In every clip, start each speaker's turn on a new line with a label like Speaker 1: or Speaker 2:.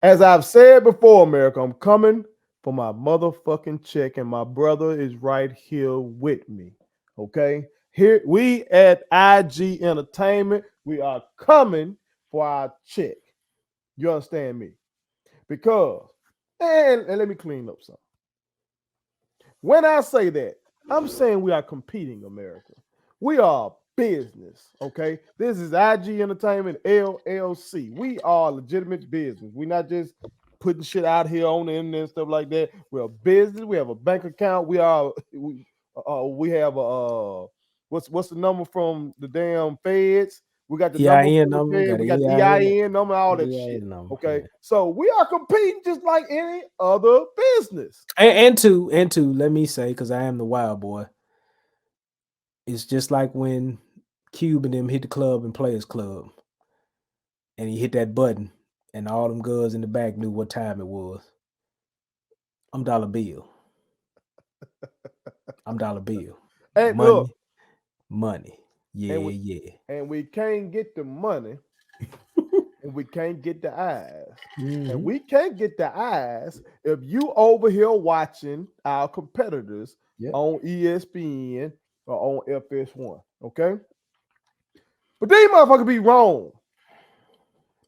Speaker 1: As I've said before, America, I'm coming for my motherfucking check, and my brother is right here with me. Okay? Here we at IG Entertainment, we are coming for our check. You understand me? Because, and let me clean up something. When I say that, I'm saying we are competing, America. We are business, okay? This is IG Entertainment LLC. We are legitimate business. We're not just putting shit out here on the internet and stuff like that. We're a business. We have a bank account. We have a what's the number from the damn feds? We got the number
Speaker 2: EIN
Speaker 1: from the
Speaker 2: number,
Speaker 1: Fed.
Speaker 2: got
Speaker 1: We
Speaker 2: an
Speaker 1: got the
Speaker 2: EIN,
Speaker 1: EIN number, all
Speaker 2: got
Speaker 1: that
Speaker 2: the
Speaker 1: shit.
Speaker 2: EIN number.
Speaker 1: Okay,
Speaker 2: Yeah.
Speaker 1: so we are competing just like any other business.
Speaker 2: And to let me say, because I am the wild boy, it's just like when Cube and them hit the club and Players Club, and he hit that button, and all them girls in the back knew what time it was. I'm Dollar Bill. I'm Dollar Bill.
Speaker 1: Hey, look,
Speaker 2: Money, money.
Speaker 1: and
Speaker 2: Yeah,
Speaker 1: we
Speaker 2: yeah.
Speaker 1: and we can't get the money, and we can't get the eyes. And
Speaker 2: Mm-hmm.
Speaker 1: we can't get the eyes if you over here watching our competitors
Speaker 2: Yep.
Speaker 1: on ESPN or on FS1. Okay? But these motherfuckers be wrong.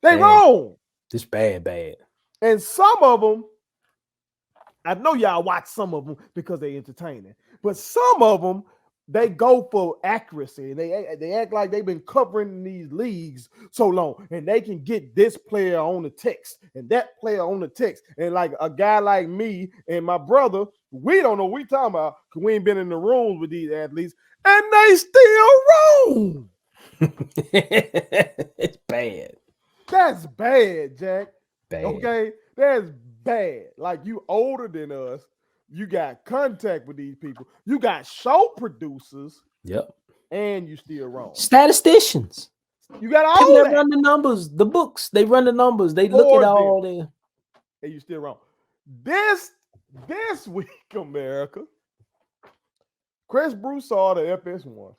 Speaker 1: They
Speaker 2: Bad.
Speaker 1: wrong.
Speaker 2: This bad, bad.
Speaker 1: And some of them, I know y'all watch some of them because they entertaining. But some of them, they go for accuracy. They act like they've been covering these leagues so long, and they can get this player on the text and that player on the text. And like a guy like me and my brother, we don't know what we talking about because we ain't been in the rooms with these athletes, and they still wrong.
Speaker 2: It's bad.
Speaker 1: That's bad, Jack.
Speaker 2: Bad.
Speaker 1: Okay, that's bad. Like you older than us, you got contact with these people, you got show producers,
Speaker 2: Yep.
Speaker 1: and you still wrong.
Speaker 2: Statisticians.
Speaker 1: You got
Speaker 2: People
Speaker 1: all
Speaker 2: that
Speaker 1: that
Speaker 2: run the numbers, the books, they run the numbers. They look at
Speaker 1: for them,
Speaker 2: all the
Speaker 1: and you still wrong. This week, America, Chris Broussard of FS1.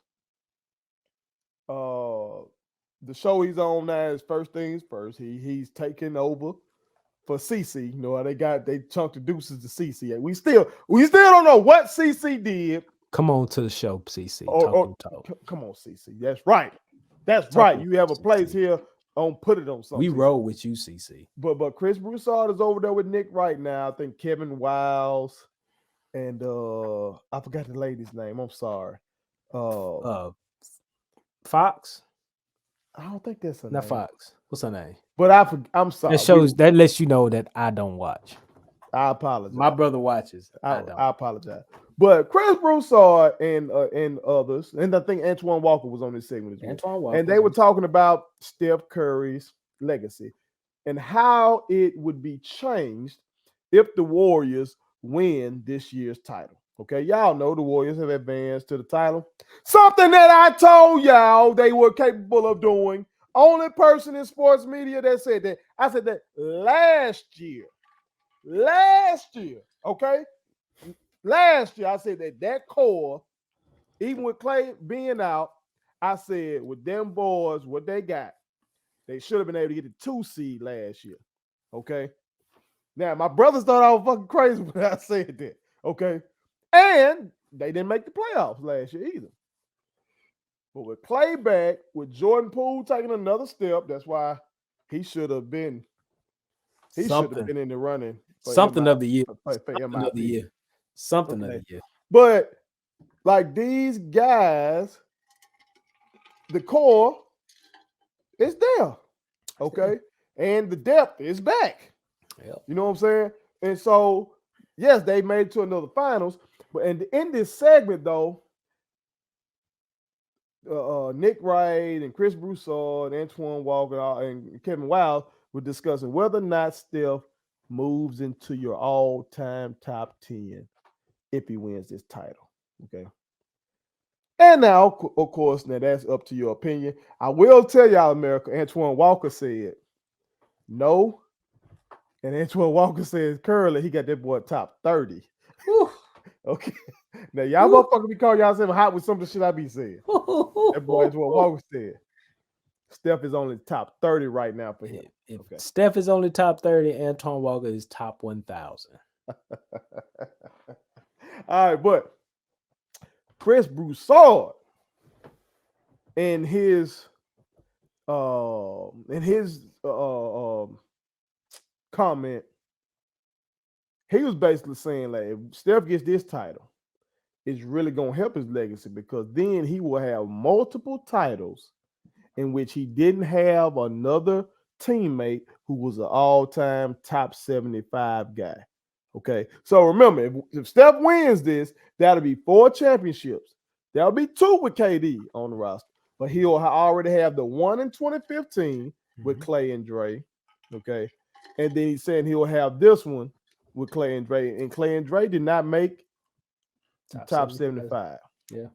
Speaker 1: The show he's on now is First Things First. He's taking over for CC. You know, they chunked the deuces to CC. We still don't know what CC did.
Speaker 2: Come on to the show, CC.
Speaker 1: Or
Speaker 2: Talk.
Speaker 1: come on, CC. That's right. That's
Speaker 2: Talk
Speaker 1: right.
Speaker 2: with
Speaker 1: You have a place
Speaker 2: CC.
Speaker 1: here on Put It On
Speaker 2: We
Speaker 1: Something.
Speaker 2: roll with you, CC.
Speaker 1: But Chris Broussard is over there with Nick right now. I think Kevin Wiles and I forgot the lady's name. I'm sorry.
Speaker 2: Fox?
Speaker 1: I don't think that's her
Speaker 2: Not
Speaker 1: name.
Speaker 2: Fox. What's her name?
Speaker 1: But I'm sorry.
Speaker 2: That lets you know that I don't watch.
Speaker 1: I apologize.
Speaker 2: My brother watches. I don't.
Speaker 1: I apologize. But Chris Broussard and others, and I think Antoine Walker was on this segment as well.
Speaker 2: Antoine Walker.
Speaker 1: And they were talking about Steph Curry's legacy and how it would be changed if the Warriors win this year's title. Okay, y'all know the Warriors have advanced to the title. Something that I told y'all they were capable of doing. Only person in sports media that said that. I said that last year. Okay? Last year, I said that core, even with Clay being out, I said with them boys, what they got, they should have been able to get the 2 seed last year. Okay? Now, my brothers thought I was fucking crazy when I said that. Okay? And they didn't make the playoffs last year either. But with Clay back, with Jordan Poole taking another step, that's why he should have been. He should have been in the running.
Speaker 2: Something of the year.
Speaker 1: Something of the year.
Speaker 2: Something of the year.
Speaker 1: But like these guys, the core is there. Okay. And the depth is back.
Speaker 2: Yep.
Speaker 1: You know what I'm saying? And so, yes, they made it to another finals. But in this segment, though, Nick Wright and Chris Broussard, Antoine Walker, and Kevin Wiles were discussing whether or not Steph moves into your all-time top 10 if he wins this title. Okay. And now, of course, now that's up to your opinion. I will tell y'all, America, Antoine Walker said no. And Antoine Walker says currently he got that boy top 30. Whew. Okay. Now, y'all motherfuckers be calling y'all saying hot with some of the shit I be saying. That boy Antoine Walker said Steph is only top 30 right now for him.
Speaker 2: If
Speaker 1: Okay.
Speaker 2: Steph is only top 30, Antoine Walker is top 1,000.
Speaker 1: All right, but Chris Broussard in his comment, he was basically saying like if Steph gets this title, it's really gonna help his legacy because then he will have multiple titles in which he didn't have another teammate who was an all-time top 75 guy. Okay. So remember, if Steph wins this, that'll be 4 championships. That'll be 2 with KD on the roster. But he'll already have the one in 2015 with Clay and Dre. Okay. And then he's saying he'll have this one with Clay and Dre. And Clay and Dre did not make the top 75.
Speaker 2: Yeah.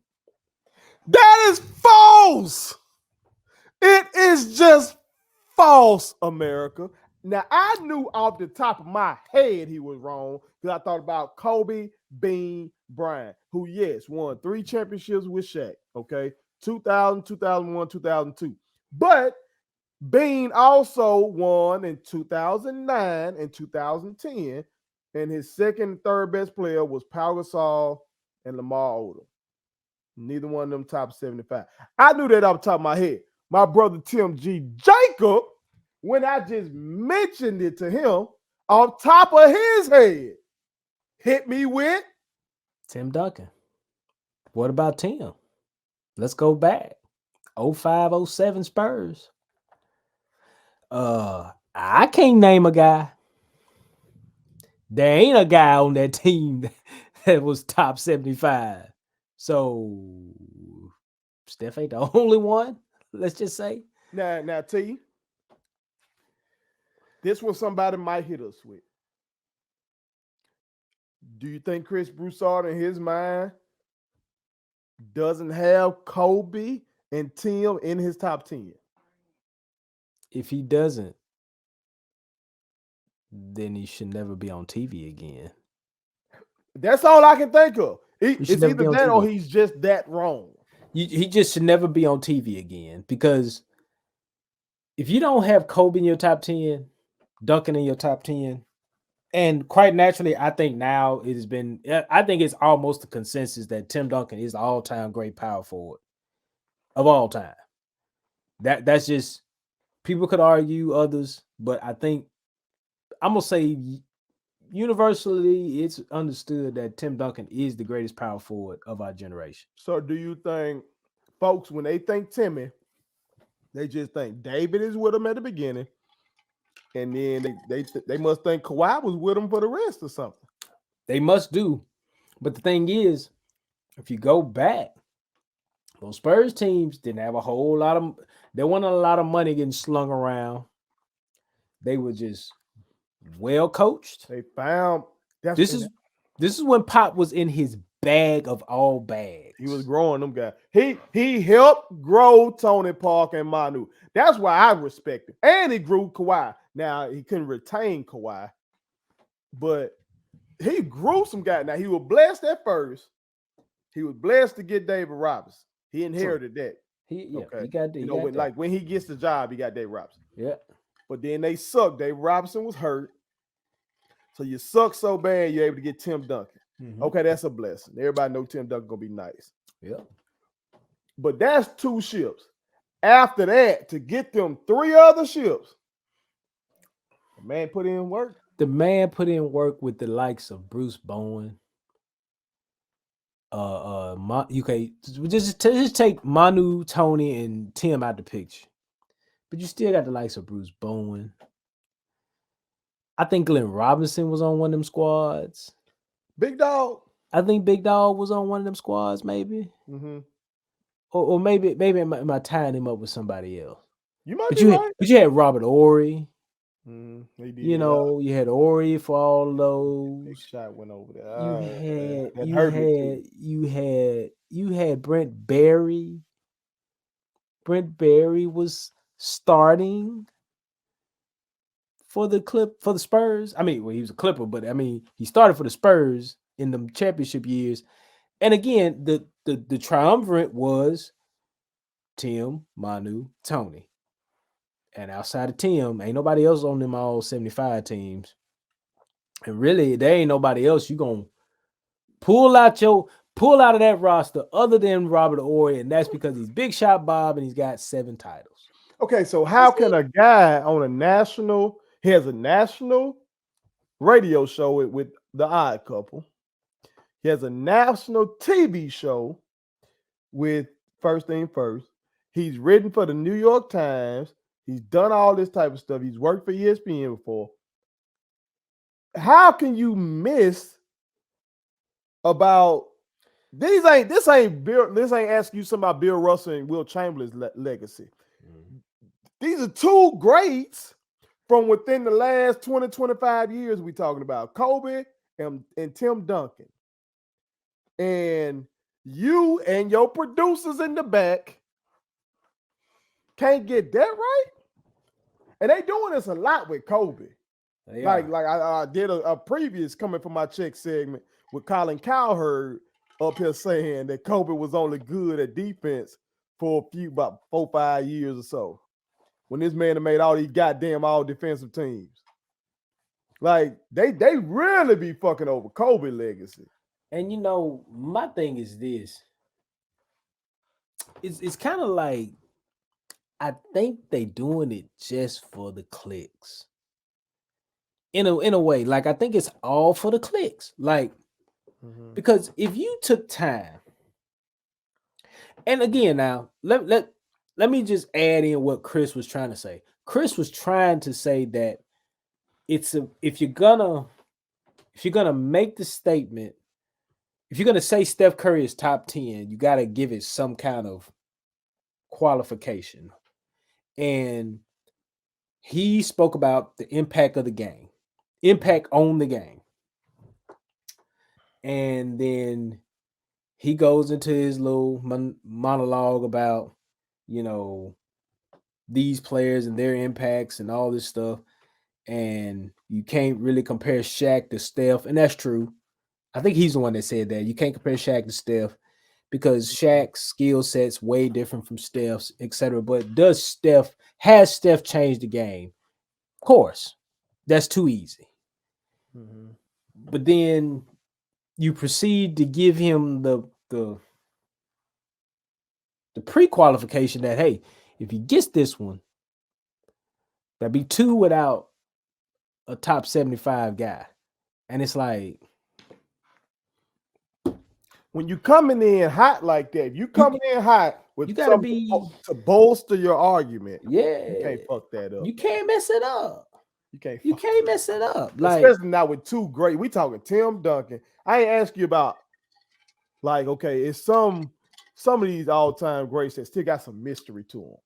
Speaker 1: That is false. It is just false, America. Now, I knew off the top of my head he was wrong because I thought about Kobe, Bean, Bryant, who, yes, won 3 championships with Shaq, okay? 2000, 2001, 2002. But Bean also won in 2009 and 2010, and his second and third best player was Pau Gasol and Lamar Odom. Neither one of them top 75. I knew that off the top of my head. My brother Tim G. Jacob, when I just mentioned it to him, off top of his head, hit me with
Speaker 2: Tim Duncan. What about Tim? Let's go back. 05, 07 Spurs. I can't name a guy. There ain't a guy on that team that was top 75. So Steph ain't the only one. Let's just say.
Speaker 1: now T. This was somebody might hit us with. Do you think Chris Broussard in his mind doesn't have Kobe and Tim in his top 10?
Speaker 2: If he doesn't, then he should never be on TV again.
Speaker 1: That's all I can think of. It's
Speaker 2: never be
Speaker 1: either
Speaker 2: on
Speaker 1: that or
Speaker 2: TV.
Speaker 1: he's just that wrong.
Speaker 2: He just should never be on TV again because if you don't have Kobe in your top 10, Duncan in your top 10, and quite naturally, I think now it has been, I think it's almost a consensus that Tim Duncan is the all-time great power forward of all time. That's just, people could argue others, but I think I'm going to say universally it's understood that Tim Duncan is the greatest power forward of our generation.
Speaker 1: So do you think folks, when they think Timmy, they just think David is with him at the beginning, and then they must think Kawhi was with him for the rest or something?
Speaker 2: They must do. But the thing is, if you go back, those Spurs teams didn't have a whole lot of, there wasn't a lot of money getting slung around. They were just well coached.
Speaker 1: They found
Speaker 2: This is when Pop was in his bag of all bags.
Speaker 1: He was growing them guys. He helped grow Tony Parker and Manu. That's why I respect him. And he grew Kawhi. Now he couldn't retain Kawhi, but he grew some guys. Now he was blessed at first. He was blessed to get David Robinson. He inherited that.
Speaker 2: He got
Speaker 1: that. When he gets the job, he got David Robinson.
Speaker 2: Yeah.
Speaker 1: But then they sucked. David Robinson was hurt. So you suck so bad, you're able to get Tim Duncan. Mm-hmm. Okay, that's a blessing. Everybody know Tim Duncan gonna be nice.
Speaker 2: Yeah.
Speaker 1: But that's 2 ships. After that, to get them 3 other ships, the man put in work.
Speaker 2: The man put in work with the likes of Bruce Bowen. Just take Manu, Tony, and Tim out the picture. But you still got the likes of Bruce Bowen. I think Glenn Robinson was on one of them squads.
Speaker 1: Big Dog.
Speaker 2: I think Big Dog was on one of them squads, maybe.
Speaker 1: Mm-hmm.
Speaker 2: Or maybe am I tying him up with somebody else?
Speaker 1: You might be right.
Speaker 2: But you had Robert Horry.
Speaker 1: Mm-hmm.
Speaker 2: You had Horry for all those.
Speaker 1: Big shot went over
Speaker 2: there. You had Brent Berry. Brent Berry was starting for the Spurs. I mean, well, he was a Clipper, but I mean, he started for the Spurs in the championship years. And again, the triumvirate was Tim, Manu, Tony. And outside of Tim, ain't nobody else on them all 75 teams. And really, there ain't nobody else you gonna pull out of that roster other than Robert Ory, and that's because he's Big Shot Bob and he's got 7 titles.
Speaker 1: Okay, so how can a guy on he has a national radio show with the Odd Couple. He has a national TV show with First Thing First. He's written for the New York Times. He's done all this type of stuff. He's worked for ESPN before. How can you miss about this ain't asking you something about Bill Russell and Will Chamberlain's legacy. These are 2 greats from within the last 20, 25 years we talking about. Kobe and Tim Duncan. And you and your producers in the back can't get that right. And they doing this a lot with Kobe. I did a previous coming from my check segment with Colin Cowherd up here saying that Kobe was only good at defense for about 4 or 5 years or so. When this man made all these goddamn all defensive teams. Like they really be fucking over Kobe legacy.
Speaker 2: And my thing is this. It's kind of like I think they doing it just for the clicks. In a way, like I think it's all for the clicks. Like because if you took time, and again now, let me just add in what Chris was trying to say. Chris was trying to say that if you're gonna make the statement, if you're gonna say Steph Curry is top 10, you gotta give it some kind of qualification. And he spoke about the impact of the game, impact on the game. And then he goes into his little monologue about, these players and their impacts and all this stuff. And you can't really compare Shaq to Steph. And that's true. I think he's the one that said that. You can't compare Shaq to Steph because Shaq's skill set's way different from Steph's, etc. But has Steph changed the game? Of course. That's too easy. But then you proceed to give him the pre-qualification that, hey, if he gets this one, that'd be 2 without a top 75 guy. And it's like,
Speaker 1: when you coming in hot like that, you coming in hot with something to bolster your argument.
Speaker 2: Yeah,
Speaker 1: you can't fuck that up.
Speaker 2: You can't mess it up.
Speaker 1: You can't
Speaker 2: mess it up.
Speaker 1: Like, especially now with 2 great. We talking Tim Duncan. I ain't ask you about okay, it's some of these all-time greats that still got some mystery to them.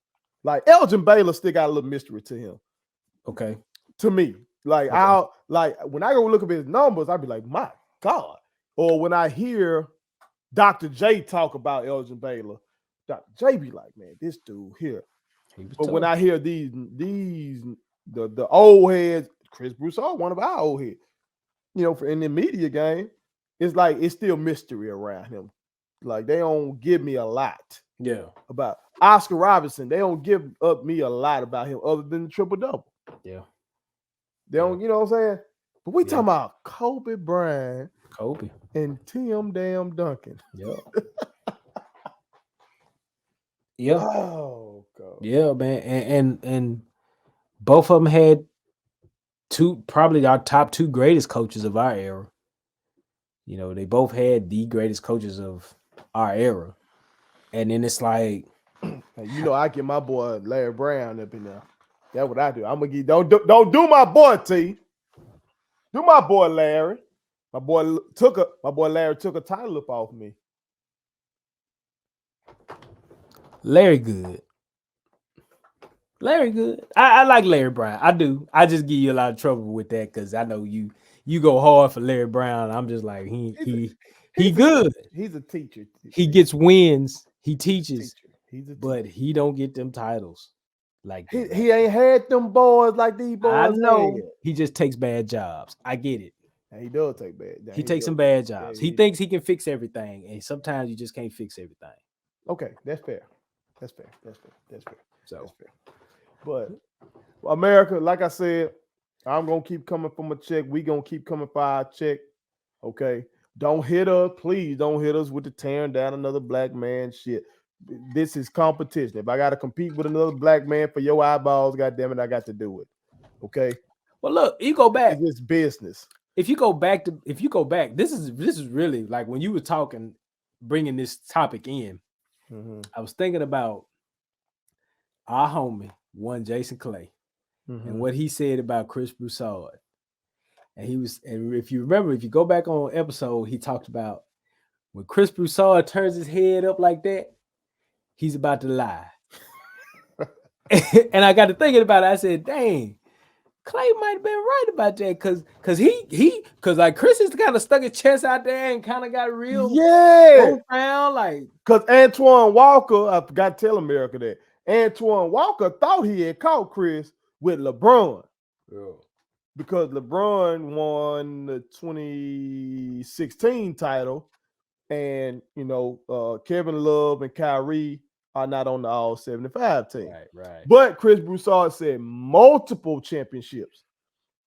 Speaker 1: Like Elgin Baylor still got a little mystery to him.
Speaker 2: Okay.
Speaker 1: To me. Like when I go look at his numbers, I'd be like, my God. Or when I hear Dr. J talk about Elgin Baylor, Dr. J be like, man, this dude here. But when I hear the old heads, Chris Broussard, one of our old heads, in the media game, it's like it's still mystery around him. Like they don't give me a lot.
Speaker 2: Yeah.
Speaker 1: About Oscar Robertson, they don't give up me a lot about him other than the triple-double.
Speaker 2: Yeah.
Speaker 1: They don't, you know what I'm saying? But we talking about Kobe Bryant.
Speaker 2: Kobe.
Speaker 1: And Tim damn Duncan.
Speaker 2: Yeah. Yeah.
Speaker 1: Oh God.
Speaker 2: Yeah, man. And both of them had probably our top 2 greatest coaches of our era. They both had the greatest coaches of our era. And then it's like,
Speaker 1: I get my boy Larry Brown up in there. That's what I do. I'm gonna get don't do my boy T. Do my boy Larry. My boy Larry took a title up off me.
Speaker 2: Larry good. I like Larry Brown. I do. I just give you a lot of trouble with that because I know you go hard for Larry Brown. I'm just like he good.
Speaker 1: He's a teacher.
Speaker 2: He gets wins. He teaches. But he don't get them titles. Like
Speaker 1: he ain't had them boys like these boys.
Speaker 2: I know. He just takes bad jobs. I get it.
Speaker 1: And he does take bad.
Speaker 2: He takes some bad jobs. He thinks he can fix everything, and sometimes you just can't fix everything.
Speaker 1: Okay, that's fair. So, but America, like I said, I'm gonna keep coming for my check. We gonna keep coming for our check. Okay. Don't hit us, please. Don't hit us with the tearing down another black man shit. This is competition. If I gotta compete with another black man for your eyeballs, goddamn it, I got to do it. Okay.
Speaker 2: Well, look, you go back.
Speaker 1: It's business.
Speaker 2: If you go back, this is really like when you were talking, bringing this topic in. I was thinking about our homie, one Jason Clay, and what he said about Chris Broussard. And if you remember, if you go back on episode, he talked about when Chris Broussard turns his head up like that, he's about to lie. And I got to thinking about it. I said, dang, Clay might have been right about that because like Chris has kind of stuck his chest out there and kind of got real profound, like
Speaker 1: because Antoine Walker, I forgot to tell America that Antoine Walker thought he had caught Chris with LeBron. Because LeBron won the 2016 title, and Kevin Love and Kyrie are not on the All 75 team.
Speaker 2: Right.
Speaker 1: But Chris Broussard said multiple championships,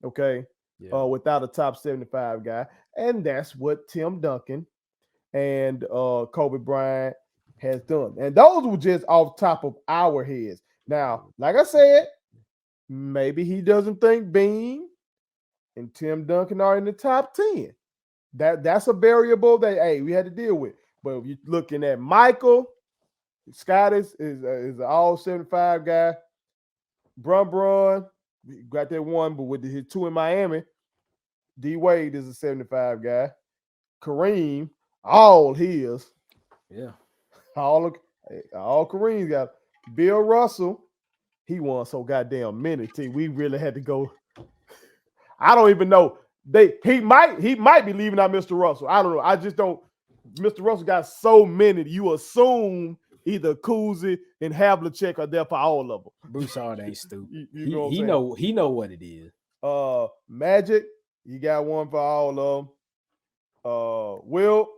Speaker 1: without a top 75 guy, and that's what Tim Duncan and Kobe Bryant has done. And those were just off top of our heads. Now, like I said, maybe he doesn't think Bean and Tim Duncan are in the top 10. That's a variable that we had to deal with. But if you're looking at Michael, Scott is an all 75 guy. Bron got that one, but with his 2 in Miami, D Wade is a 75 guy. Kareem, all his.
Speaker 2: Yeah.
Speaker 1: All Kareem's got. Bill Russell, he won so goddamn many. We really had to go. I don't even know. He might be leaving out Mr. Russell. I don't know. I just don't. Mr. Russell got so many. You assume either Kuzi and Havlicek are there for all of them.
Speaker 2: Broussard ain't stupid.
Speaker 1: He
Speaker 2: know what it is.
Speaker 1: Magic, he got one for all of them. Will,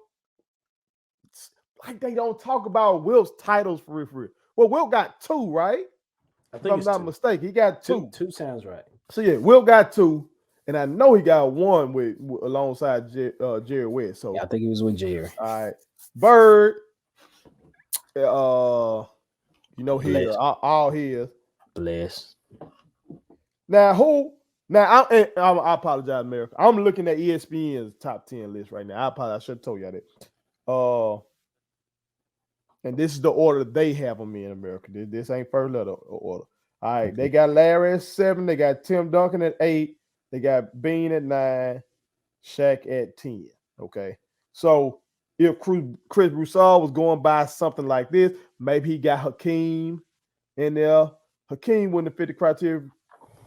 Speaker 1: like they don't talk about Will's titles for real. Well, Will got 2, right?
Speaker 2: I think
Speaker 1: if I'm not mistaken, he got 2.
Speaker 2: 2 sounds right.
Speaker 1: So yeah, Will got 2. And I know he got 1 with alongside Jerry West. So
Speaker 2: yeah, I think he was with Jerry.
Speaker 1: All right, Bird. He all his.
Speaker 2: Bless.
Speaker 1: Now I apologize, America. I'm looking at ESPN's top 10 list right now. I apologize. I should have told y'all that. And this is the order they have them in, America. This ain't first letter order. All right, they got Larry at 7. They got Tim Duncan at 8. They got Bean at 9, Shaq at 10. Okay. So if Chris Broussard was going by something like this, maybe he got Hakeem in there. Hakeem wouldn't have fit the criteria.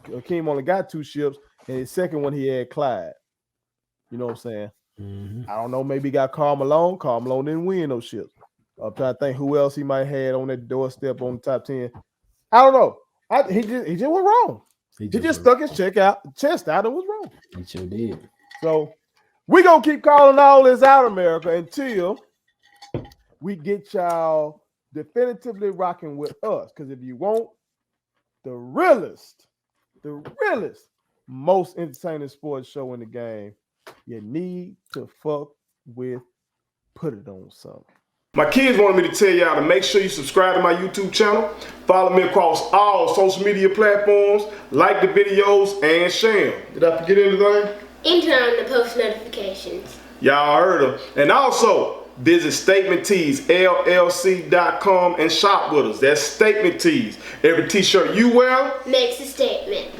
Speaker 1: Hakeem only got 2 ships, and his second one he had Clyde. You know what I'm saying? I don't know. Maybe he got Karl Malone. Karl Malone didn't win those ships. I'm trying to think who else he might have had on that doorstep on the top 10. I don't know. He just went wrong. He just stuck his chest out and was wrong.
Speaker 2: He sure did.
Speaker 1: So we're going to keep calling all this out, America, until we get y'all definitively rocking with us. Because if you want the realest, most entertaining sports show in the game, you need to fuck with Put It On Something. My kids wanted me to tell y'all to make sure you subscribe to my YouTube channel, follow me across all social media platforms, like the videos, and share them. Did I forget anything?
Speaker 3: And turn on the post notifications.
Speaker 1: Y'all heard them. And also, visit Statement Tees, LLC.com and shop with us. That's Statement Tees. Every t-shirt you wear
Speaker 3: makes a statement.